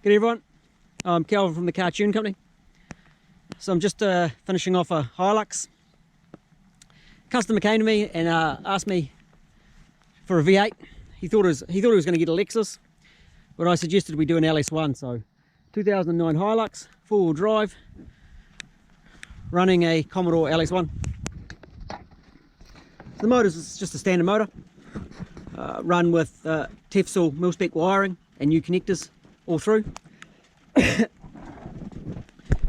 G'day everyone, I'm Calvin from the Cartoon Company. So I'm just finishing off a Hilux. Customer came to me and asked me for a V8. He thought he was going to get a Lexus, but I suggested we do an LS1. So 2009 Hilux, four-wheel drive, running a Commodore LS1. The motor is just a standard motor, run with Tefsel mil-spec wiring and new connectors all through.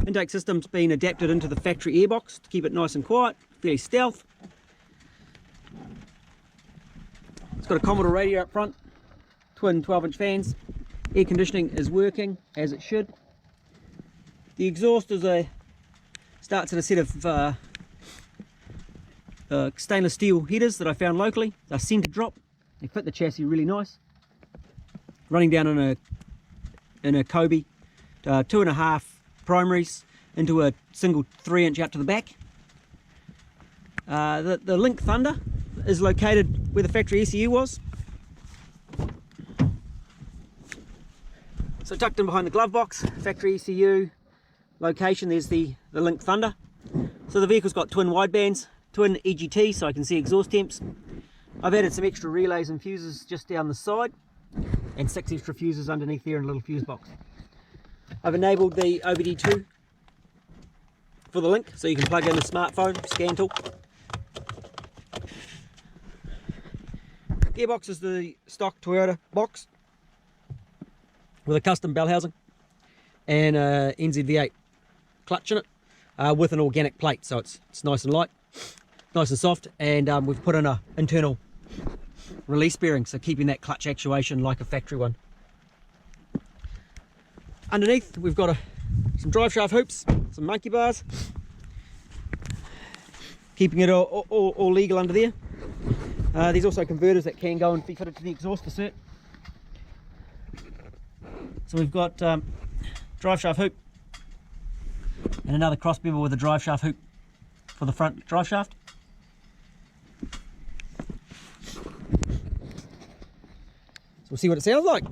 Intake system's been adapted into the factory airbox to keep it nice and quiet, fairly stealth. It's got a Commodore radio up front, twin 12-inch fans. Air conditioning is working as it should. The exhaust starts in a set of stainless steel headers that I found locally. They're centre drop. They fit the chassis really nice. Running down in a Kobe, 2.5 primaries into a single 3-inch out to the back. The Link Thunder is located where the factory ECU was. So tucked in behind the glove box, factory ECU location, there's the Link Thunder. So the vehicle's got twin widebands, twin EGT, so I can see exhaust temps. I've added some extra relays and fuses just down the side, and 6 extra fuses underneath there in a little fuse box. I've enabled the OBD2 for the Link, so you can plug in a smartphone scan tool. Gearbox is the stock Toyota box with a custom bell housing and a NZ V8 clutch in it, with an organic plate, so it's nice and light, nice and soft, and we've put in an internal release bearing, so keeping that clutch actuation like a factory one. Underneath we've got some drive shaft hoops, some monkey bars, keeping it all legal under there. There's also converters that can go and be fitted to the exhaust insert. So we've got drive shaft hoop and another cross bevel with a drive shaft hoop for the front drive shaft. So we'll see what it sounds like.